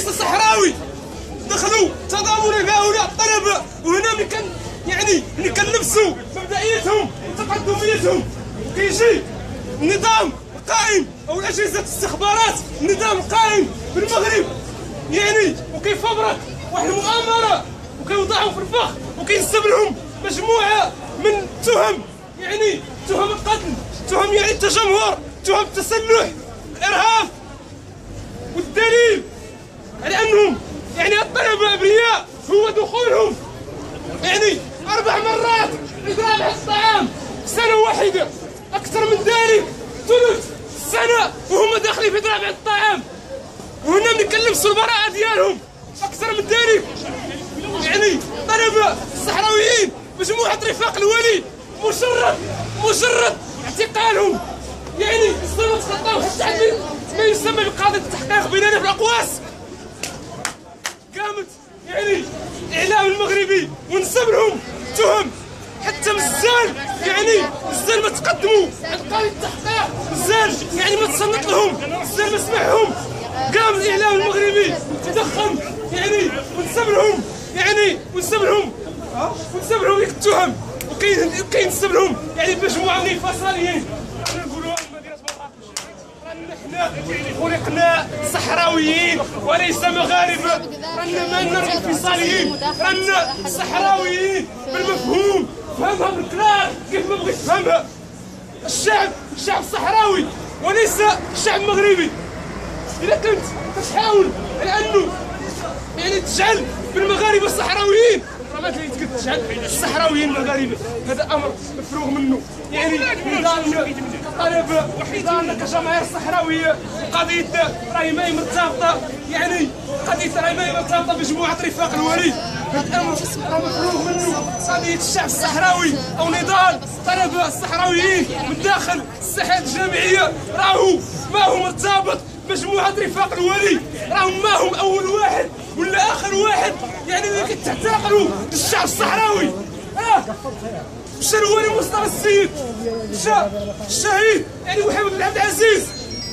وليس صحراوي. دخلوا تضامنا مع هؤلاء الطلبه، وهنا ملي كنلبسوا مبدئيتهم وتقدميتهم كيجي النظام القائم او اجهزه الاستخبارات، النظام القائم في المغرب وكيفبرك واحد المؤامره وكيوضعهم في الفخ وكينسب لهم مجموعه من التهم، تهم القتل، تهم التجمهر، تهم التسلح، الارهاب. والدليل على انهم الطلبه ابرياء هو دخولهم 4 مرات اضراب الطعام سنه واحده، اكثر من ذلك ثلث السنه وهم داخلين في اضراب الطعام، وهنا ملي كنلبسوا البراءه ديالهم اكثر من ذلك. طلبه الصحراويين مجموعه رفاق الولي مجرد اعتقالهم السلطه تخطاو حتى عند ما يسمى بقاضي التحقيق بيننا في الاقواس. قامت الاعلام المغربي ونسب لهم تهم، حتى مزال مزال ما تقدموا عند قاضي التحقيق، مزال ما تصنت لهم، مزال ما سمعهم. قام الاعلام المغربي تدخل ونسب لهم ديك التهم، وكينسب لهم مجموعه من الفصليين. نقولوا مدينه مراكش رانا خلقنا صحراويين وليس مغاربه، رانا انفصاليين، رانا صحراويين بالمفهوم، فهمها بالكلام كيف ما بغيت تفهمها. الشعب الصحراوي وليس الشعب المغربي. اذا كنت تحاول على انه تجعل بالمغاربه الصحراويين، راه ما تجعل الصحراويين مغاربه، هذا امر مفروغ منه. نضالنا كطلبه، نضالنا كجماهير صحراويه، قضيتنا راهي ماهي مرتبطه قضيتنا راهي ماهي مرتبطه بمجموعه رفاق الولي، هذا الامر راه مفروغ منه. قضيه الشعب الصحراوي او نضال الطلبه الصحراويين من داخل الساحات الجامعيه راهو ما هو مرتبط مجموعة رفاق الولي، راهم ما هم أول واحد ولا آخر واحد اللي كتعتقلوا الشعب الصحراوي. مشى الولي مصطفى السيد، مشى الشهيد محمد بن عبد العزيز،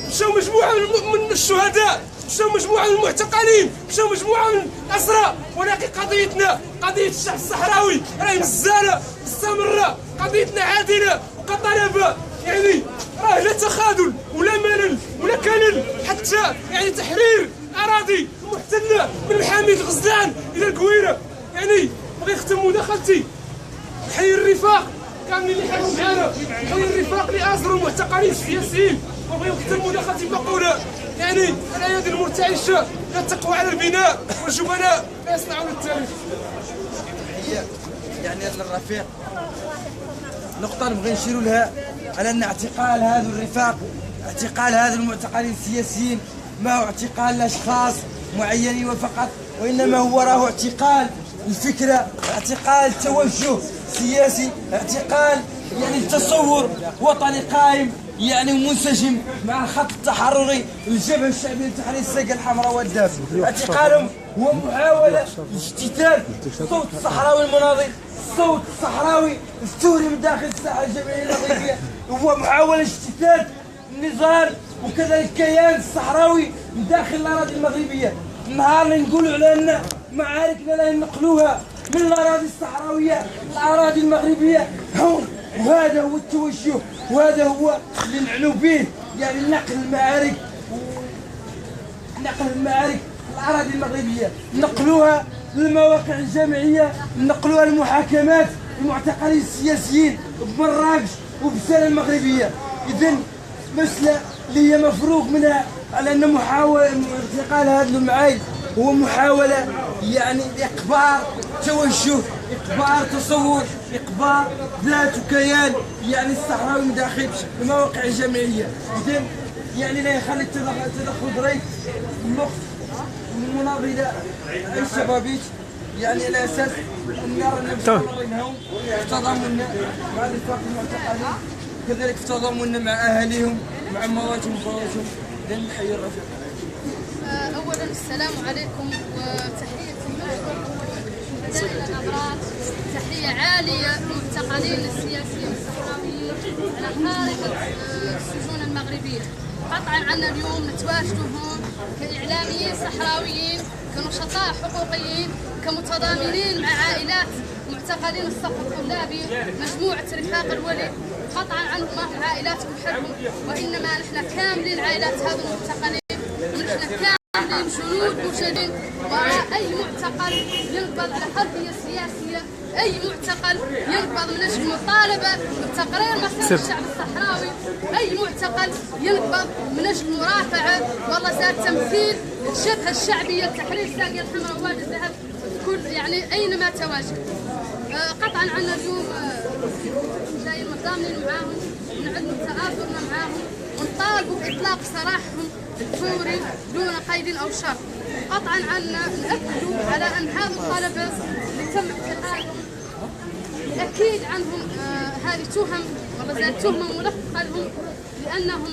مشاو مجموعة من الشهداء، مشاو مجموعة من المعتقلين، مشاو مجموعة من الأسرى، ولكن قضيتنا قضية الشعب الصحراوي راهي مزالة مستمرة، قضيتنا عادلة وكطلبة راه لا تخاذل ولا ملل ولا كلل، حتى تحرير اراضي محتله من محاميه الغزلان الى القويره. بغي نختم مداخلتي نحيي الرفاق كاملين اللي حاروا معنا، نحيي الرفاق اللي اسروا المعتقلين السياسيين، وبغي نختم مداخلتي بمقوله الايادي المرتعشه لا تقوى على البناء والجبناء لا يصنعون التاريخ. الرفيق نقطة نبغي نشيروا لها على أن اعتقال هذا الرفاق، اعتقال هذا المعتقلين السياسيين ما هو اعتقال لأشخاص معينين وفقط، وإنما هو راه اعتقال الفكرة، اعتقال توجه سياسي، اعتقال تصور وطني قائم ومنسجم مع الخط التحرري للجبهة الشعبية لتحرير الساقة الحمراء والدافئ. اعتقالهم هو محاولة لاجتثاث صوت الصحراوي المناضل، الصوت الصحراوي الثوري من داخل الساحة الجمعية المغربية، هو محاولة اجتثاث النضال وكذلك الكيان الصحراوي من داخل الأراضي المغربية. النهار اللي نقولوا على أن معاركنا لا ننقلوها من الأراضي الصحراوية الأراضي المغربية، وهذا هو التوجه، وهذا هو اللي نعنوا به، نقل المعارك الأراضي المغربية، نقلوها للمواقع الجامعية، نقلوها للمحاكمات المعتقلين السياسيين بمراكش وبسنة المغربية. إذن مسألة اللي هي مفروغ منها على أن محاولة اعتقال هذا المعايل هو محاولة إقبار توجه، إقبار تصور، إقبار ذات وكيان الصحراوي من داخل المواقع الجامعية. إذن لا يخلي التدخل دريك المناضلة الشبابيك على اساس نرى انهم في تضامن مع الرفاق المعتقلين، كذلك في تضامن مع اهاليهم مع امواتهم وخواتهم. اذا نحيي الرفيق. اولا السلام عليكم وتحية لكم الابرار، تحية عالية للمعتقلين السياسيين الصحراويين على خارج السجون المغربية. قطعا عنا اليوم نتواجدوا هون كإعلاميين صحراويين، كنشطاء حقوقيين، كمتضامنين مع عائلات معتقلين الصف الطلابي، مجموعة رفاق الولي. قطعا عنهم ما هم عائلاتكم حقهم، وإنما نحن كاملين عائلات هذا المعتقلين، ونحن كاملين جنود مجندين وراء أي معتقل ينقض على حرية سياسية، أي معتقل ينقض من أجل مطالبة بتقرير مصير الشعب الصحراوي، أي معتقل ينقض من أجل مرافعة والله زاد تمثيل الجبهة الشعبية لتحرير ساقية الحمراء ووادي الذهب كل يعني أينما تواجد. قطعا عنا اليوم جايين متضامنين معاهم، ونعلنوا تآزرنا معاهم، ونطالبوا بإطلاق سراحهم الفوري دون قيد أو شرط. قطعا عنا نأكدوا على أن هذا الطلبة اللي تم اعتقالهم أكيد عنهم هذه تهم والله زاد تهمة ملفقة لهم، لأنهم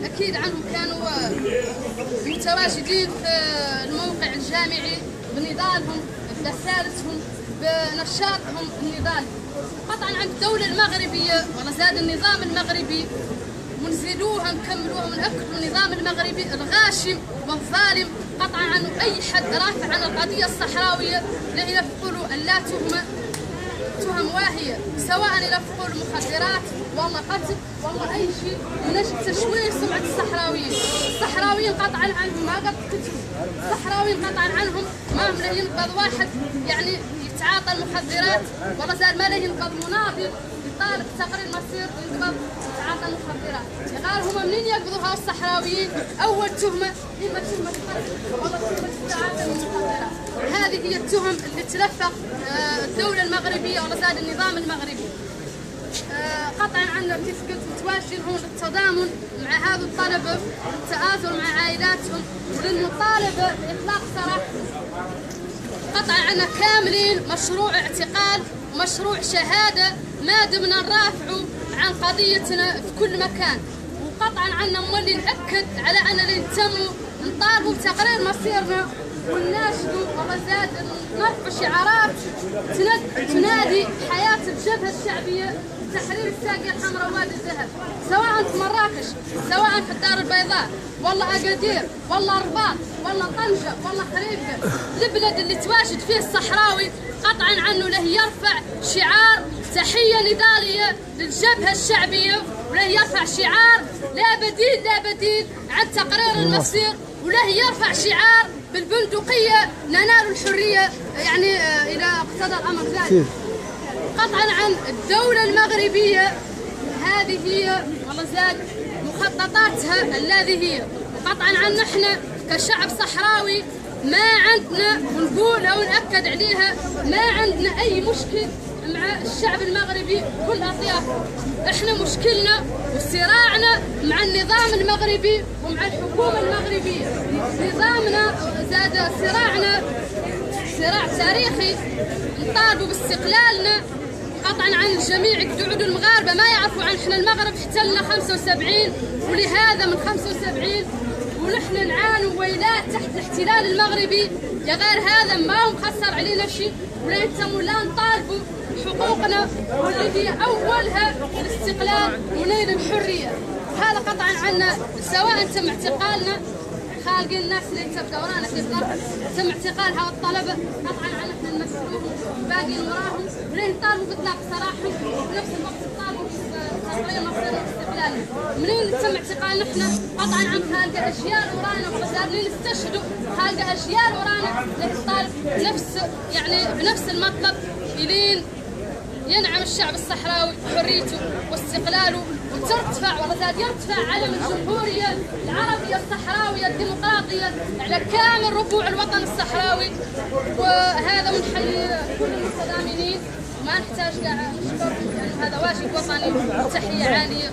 أكيد عنهم كانوا متواجدين في الموقع الجامعي بنضالهم، برسالتهم، بنشاطهم النضالي. قطعا عن الدولة المغربية والله زاد النظام المغربي ونزيدوها نكملوها ونأكدوا النظام المغربي الغاشم والظالم. قطعا عنه أي حد رافع عن القضية الصحراوية لا يلفقوا أن لا تهم واهية، سواء يلفقوا المخدرات والله قتل والله أي شيء من أجل تشويه سمعة الصحراويين. الصحراويين قطعا عنهم ما قد كتبوا، الصحراويين قطعا عنهم ما هم لا ينقذ واحد يعني يتعاطى المخدرات والله زال ما لا ينقذ مناضل يطالب تقرير مصير ينقذ يتعاطى المخدرات. قال هم منين يقبضوا هؤلاء الصحراويين؟ أول تهمة إما تهمة القتل والله تهمة التعاطي المخدرات. هذه هي التهم اللي تلفق الدولة المغربية والله زاد النظام المغربي. قطعا عنا كيف قلت متواجدين هون للتضامن مع هذا الطلبة، التآزر مع عائلاتهم، وللمطالبة بإطلاق سراحهم. قطعا عنا كاملين مشروع اعتقال ومشروع شهادة ما دمنا نرافعوا عن قضيتنا في كل مكان. وقطعا عنا مولي نأكد على أننا نهتموا نطالبوا بتقرير مصيرنا ونناشدوا والله زاد نرفع شعارات تنادي حياة الجبهة الشعبية تحرير الساقية الحمراء ووادي الذهب، سواء في مراكش، سواء في الدار البيضاء، والله أكادير، والله رباط، والله طنجة، والله خريفة، البلد اللي تواجد فيه الصحراوي قطعا عنه له يرفع شعار تحية نضالية للجبهة الشعبية، وله يرفع شعار لا بديل عن تقرير المصير، وله يرفع شعار بالبندقية ننال الحرية يعني إذا اقتضى الأمر ذلك. قطعا عن الدولة المغربية هذه هي والله زاد مخططاتها الذي هي. قطعا عن نحن كشعب صحراوي ما عندنا ونقولها ونأكد عليها ما عندنا أي مشكل مع الشعب المغربي كل أطيافه. احنا مشكلنا وصراعنا مع النظام المغربي ومع الحكومة المغربية. نظامنا زاد صراعنا صراع تاريخي نطالبوا باستقلالنا. قطعا عن الجميع يقعدوا المغاربة ما يعرفوا عن احنا المغرب احتلنا 75 ولهذا من 75 ونحن نعانوا ويلات تحت الاحتلال المغربي. يا غير هذا ما هو مخسر علينا شيء ولا يهتموا لا نطالبوا حقوقنا واللي هي اولها الاستقلال ونيل الحريه. هذا قطعا عنا سواء تم اعتقالنا خالقين الناس اللي تبقى ورانا في الضرب تم اعتقال هؤلاء الطلبه قطعا عنا احنا نمسكوهم باقيين وراهم ولين نطالبوا باطلاق سراحهم وبنفس الوقت نطالبوا بتقرير مصير الاستقلال. منين تم اعتقالنا احنا قطعا عن خالقه اجيال ورانا وصارين نستشهدوا خالقه اجيال ورانا نطالب بنفس المطلب الين ينعم الشعب الصحراوي حريته واستقلاله وترتفع والله زاد يرتفع علم الجمهورية العربية الصحراوية الديمقراطية على كامل ربوع الوطن الصحراوي. وهذا ونحيي كل المتضامنين وما نحتاج نشكرهم لأنه هذا واجب وطني وتحية عالية.